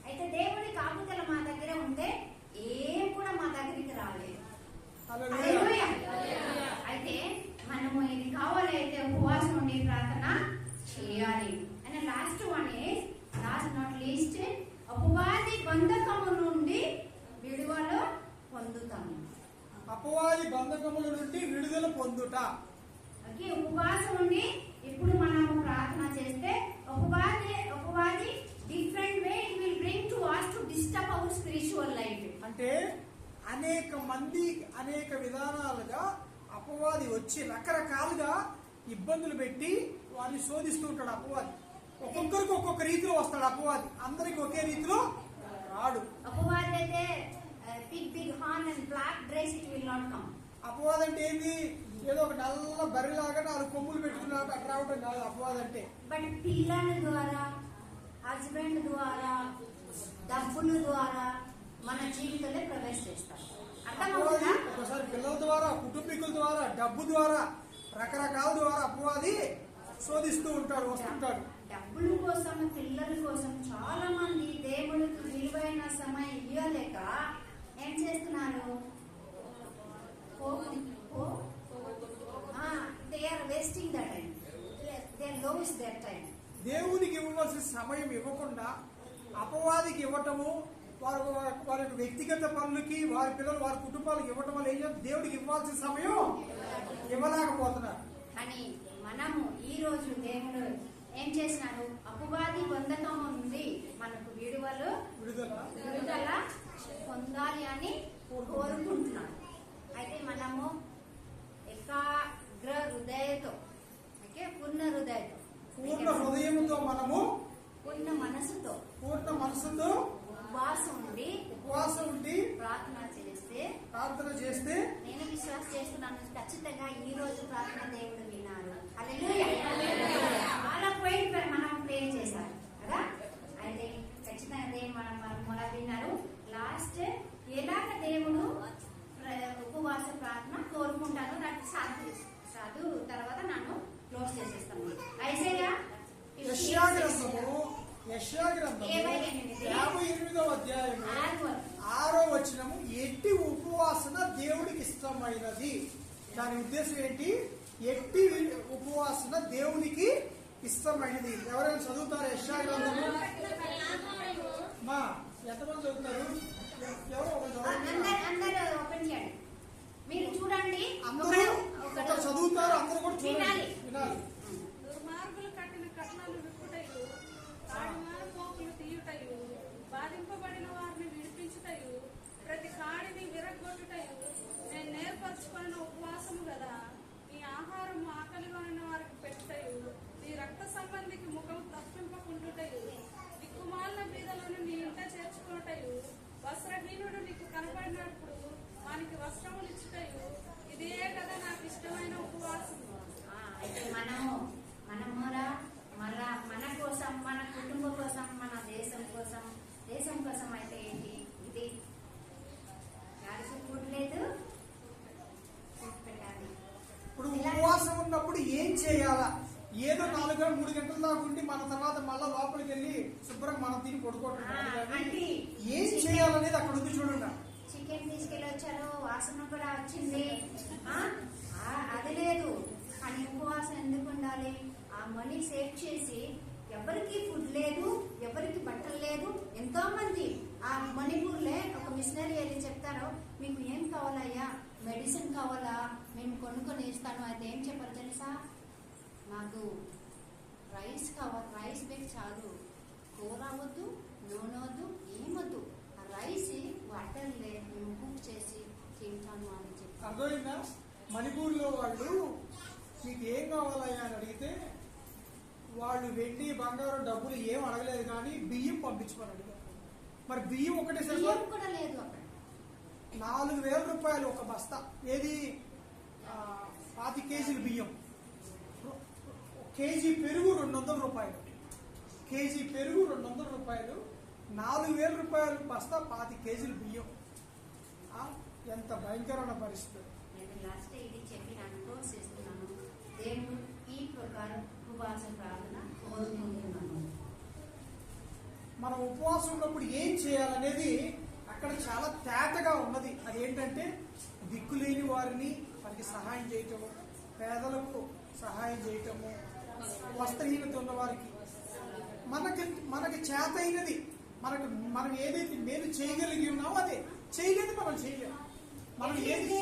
అయితే దేవుని కాపుదల మా దగ్గర ఉంటే ఏం కూడా మా దగ్గరికి రాలేదు. హల్లెలూయా. అయితే మనము ఇది కావాలి, అయితే ఉపవాసం ఉండి ప్రార్థన చేయాలి. And last one is last not least, అపవాది బంధకము నుండి విడుదల పొందుతాము. అపవాది బంధకముల నుండి విడుదల పొందుట. ఓకే, ఉపవాసం ఉండి ఇప్పుడు మనము ప్రార్థన చేస్తే అపవాది different way it will bring to us to disturb our spiritual life. అంటే అనేక మంది అనేక విధానాలుగా అపవాది వచ్చి రకరకాలుగా ఇబ్బందులు పెట్టి వారిని శోధిస్తూ ఉంటాడు. అపవాది ఒక్కొక్కరికి ఒక్కొక్క రీతిలో వస్తాడు. అపవాది అందరికి ఒకే రీతిలో రాడు. అపవాది అయితే big horn and black dress it will not come. అపవాది అంటే ఏంది? ఏదో ఒక నల్ల బర్రెలాగా 4 కొమ్ములు పెట్టుకున్నట్టు అట్లా రావడం కాదు అపవాది అంటే. బట్ పిల్లల ద్వారా, హస్బెండ్ ద్వారా, డబ్బుల ద్వారా మన జీవితంలో ప్రవేశిస్తారు. అర్థమవుతుందా? ఒకసారి పిల్లల ద్వారా, కుటుంబీకుల ద్వారా, డబ్బు ద్వారా, రకరకాల ద్వారా అపవాది శోధిస్తూ ఉంటాడు, వస్తుంటాడు. డబ్బుల కోసం, పిల్లల కోసం చాలా మంది దేవుడికి విలువైన సమయం ఇవ్వలేక ఏం చేస్తున్నారు? They are wasting the time, they lose their time. దేవునికి ఇవ్వవలసిన సమయం ఇవ్వకుండా అపవాదికి ఇవ్వటము, వారి వ్యక్తిగత పనులకి, వారి పిల్లలు, వారి కుటుంబాలకు ఇవ్వటం వల్ల ఏం చేస్తారు? దేవుడికి ఇవ్వాల్సిన సమయం ఇవ్వలేకపోతున్నారు. అని మనము ఈ రోజు దేవుడు ఏం చేసినాడు? అపవాది బంధకం ఉంది, మనకు విడుదల పొందాలి అని కోరుకుంటున్నాడు. అయితే మనము ఏకాగ్ర హృదయతో, పూర్ణ హృదయతో, పూర్ణ హృదయంతో, మనము పూర్ణ మనసుతో ఉపవాసం ఉండి ప్రార్థన చేస్తే నేను విశ్వాసం చేస్తున్నాను, ఖచ్చితంగా ఈ రోజు ప్రార్థన దేవుడు విన్నారు. హల్లెలూయా. చాలా పాయింట్ మనం ప్రే చేశారు కదా. అయితే ఖచ్చితంగా దేవుడు మనం మొదలు విన్నారు. లాస్ట్ ఎలాగ దేవుడు ఉపవాస ప్రార్థన కోరుకుంటాను నాకు సాధు తర్వాత నన్ను క్లోజ్ చేసేస్తాను. యెషయా గ్రంథము 58వ అధ్యాయము 6వ వచనము, ఎట్టి ఉపవాసన దేవుడికి ఇష్టమైనది. దాని ఉద్దేశం ఏంటి? ఎట్టి ఉపవాసన దేవునికి ఇష్టమైనది. ఎవరైనా చదువుతారు యెషయా గ్రంథము? మా ఎంతమంది చదువుతారు? ఎవరో అందరూ ఓపెన్ చేయండి, మీరు చూడండి. అందరూ చదువుతారు, అందరూ కూడా చూడాలి, వినాలి. దుర్మార్గులు కట్టిన కట్నాలు విప్పుటయు, కాడిమారు పోకులు తీయుటయు, బాధింపబడిన వారిని విడిపించుటయు, ప్రతి కాడిని విరగొట్టుటయు నేను నేర్పరచుకున్న ఉపవాసము కదా. నీ ఆహారం ఆకలిగొనిన వారికి పెట్టుటయు, నీ రక్త సంబంధికి ముఖం తప్పింపకుండుటయు, దిక్కుమాలిన బీదలను నీ ఇంట చేర్చుకున్నటయు, వస్త్రహీనుడు నీకు కనబడినప్పుడు వానికి వస్త్రములు ఇచ్చుటయు, ఇదే కదా నాకు ఇష్టమైన ఉపవాసం. మనమురా మన కోసం, మన కుటుంబం కోసం, మన దేశం కోసం అయితే ఏంటి ఇది గాడికి ఫుడ్ లేదు పెట్టాలి. ఇప్పుడు ఉపవాసం ఉన్నప్పుడు ఏం చేయాలా? ఏదో 4-3 గంటల దాకా ఉండి మన తర్వాత మళ్ళా లోపలికి వెళ్ళి శుభ్రంగా మనం తిని పడుకోవటం కాదు కానీ ఏం చేయాలనేది అక్కడ ఉంది చూడండి. చికెన్ తీసుకెళ్ళి వచ్చారు, వాసన కూడా వచ్చింది, అది లేదు. కానీ ఉపవాసం ఎందుకు ఉండాలి? ఆ మనీ సేవ్ చేసి ఎవరికి ఫుడ్ లేదు, ఎవరికి బట్టలు లేదు. ఎంతో మంది ఆ మణిపూర్లే ఒక మిషనరీ వెళ్ళి చెప్తారు, మీకు ఏం కావాలయ్యా, మెడిసిన్ కావాలా, మేము కొనుక్కొని ఇస్తాను. అయితే ఏం చెప్పారు తెలుసా? నాకు రైస్ కావాలి, రైస్ బేక్ చాలు, కూర వద్దు, నూనె వద్దు, ఏమొద్దు, రైస్ వాటర్ లేదు, మేము కుక్ చేసి తింటాను అని చెప్పి. అర్థమైందా? మణిపూర్లో వాళ్ళు మీకు ఏం కావాలయ్యా అని అడిగితే వాళ్ళు వెండి బంగారం డబ్బులు ఏం అడగలేదు కానీ బియ్యం పంపించుకొని అడిగారు. మరి బియ్యం ఒకటే బియ్యం కూడా లేదు అక్కడ. 4,000 రూపాయలు ఒక బస్తా. ఏది 5 కేజీలు బియ్యం. కేజీ పెరుగు 200 రూపాయలు. కేజీ పెరుగు 200 రూపాయలు. 4,000 రూపాయలు బస్తా 5 కేజీలు బియ్యం. ఎంత భయంకరమైన పరిస్థితి. నేను లాస్ట్ ఇది చెప్పి అనుభవిస్తున్నాను. దేవుడు ఈ ప్రకారం ఉపవాస ప్రార్థన కోరుకుంటున్నాను. మనం ఉపవాసం ఉన్నప్పుడు ఏం చేయాలనేది అక్కడ చాలా తేటగా ఉన్నది. అదేంటంటే దిక్కులేని వారిని వారికి సహాయం చేయటము, పేదలకు సహాయం చేయటము, వస్త్రహీనత ఉన్న వారికి మనకి చేత అయినది, మనం ఏదైతే మేలు చేయగలిగి ఉన్నామో అదే. చేయలేదు మనం చేయలేము. మనం ఏది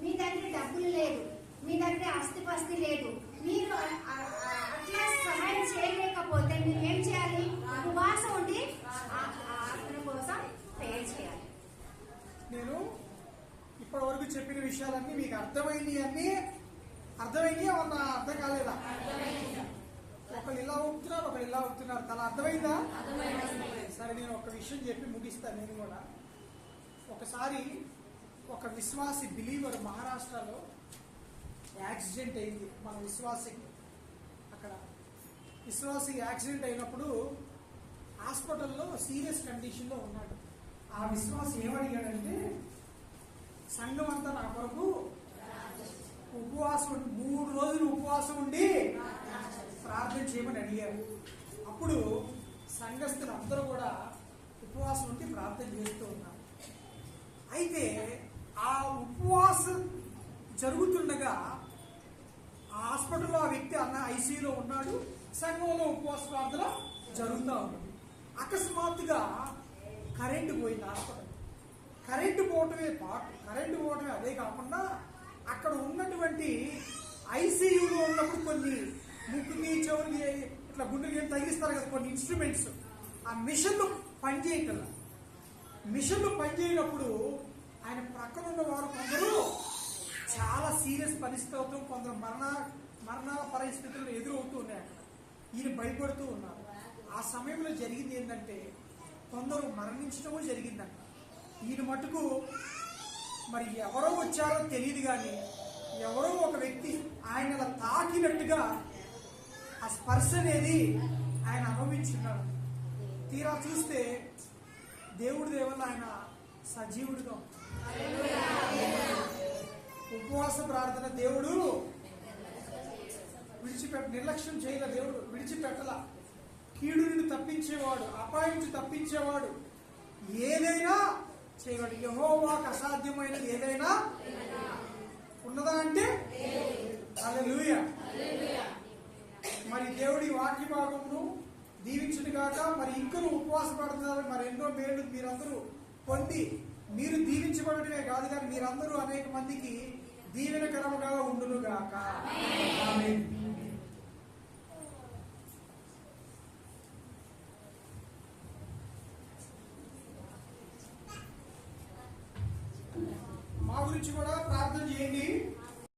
మీ దగ్గర డబ్బులు లేదు, మీ దగ్గర ఆస్తిపాస్తి లేదు, మీరు అట్లా సహాయం చేయలేకపోతే మీరు ఏం చేయాలి? ఉపవాసం ఉండి ఆత్మ కోసం ప్రేయర్ చేయాలి. నేను ఇప్పటి వరకు చెప్పిన విషయాలన్నీ మీకు అర్థమైనవి ఏమన్నా అర్థం కాలేదా? ఒకళ్ళు ఇలా ఊపుతున్నారు, ఒకళ్ళు ఇలా ఊపుతున్నారు. తల అర్థమైందా? సరే, నేను ఒక విషయం చెప్పి ముగిస్తాను. నేను కూడా ఒకసారి ఒక విశ్వాసి బిలీవర్ మహారాష్ట్రలో యాక్సిడెంట్ అయింది. మన విశ్వాసికి అక్కడ యాక్సిడెంట్ అయినప్పుడు హాస్పిటల్లో సీరియస్ కండిషన్లో ఉన్నాడు. ఆ విశ్వాసి ఏమడిగాడంటే, సంఘం అంతా నా కొరకు ఉపవాసం 3 రోజులు ఉపవాసం ఉండి ప్రార్థన చేయమని అడిగారు. అప్పుడు సంఘస్థులు అందరూ కూడా ఉపవాసం ఉండి ప్రార్థన చేస్తూ ఉన్నారు. అయితే ఆ ఉపవాసం జరుగుతుండగా ఆ హాస్పిటల్లో ఆ వ్యక్తి ఐసీయూలో ఉన్నాడు. సంఘంలో ఉపవాస ప్రార్థన జరుగుతూ ఉంది. అకస్మాత్తుగా కరెంటు పోయింది హాస్పిటల్. కరెంటు పోవటమే అదే కాకుండా అక్కడ ఉన్నటువంటి ఐసీయూలో ఉన్నప్పుడు కొన్ని ముక్కుకి చెవులకి ఇట్లా గుండెకి తగిలిస్తారు కదా కొన్ని ఇన్స్ట్రుమెంట్స్, ఆ మిషన్లు పనిచేయనప్పుడు ఆయన ప్రక్కన ఉన్న వారు కొందరు చాలా సీరియస్ పరిస్థితి అవుతూ, కొందరు మరణ పరిస్థితులు ఎదురవుతూ ఉన్నాయి. అక్కడ ఈయన భయపడుతూ ఉన్నారు. ఆ సమయంలో జరిగింది ఏంటంటే కొందరు మరణించడమూ జరిగిందంట. ఈయన మటుకు మరి ఎవరో వచ్చారో తెలియదు కానీ ఎవరో ఒక వ్యక్తి ఆయన తాకినట్టుగా ఆ స్పర్శ అనేది ఆయన అనుభవించున్నాడు. తీరా చూస్తే దేవుడి దేవల్ల ఆయన సజీవుడిగా. ఉపవాస ప్రార్థన దేవుడు నిర్లక్ష్యం చేయలే. దేవుడు విడిచిపెట్టల. కీడు నుండి తప్పించేవాడు, అపాయం నుంచి తప్పించేవాడు, ఏదైనా చేయవాడు. యెహోవాకు అసాధ్యమైనది ఏదైనా ఉన్నదా అంటే హల్లెలూయా. మరి దేవుడి వాక్య భాగమును దీవించును గాక. మరి ఇంకను ఉపవాస పడుతున్నారు. మరి ఎన్నో మేలు మీరందరూ పొంది మీరు దీవించబడటమే కాదు కానీ మీరందరూ అనేక మందికి దీవెనకరముగా ఉండును గాక. ఆమేన్. మా గురించి కూడా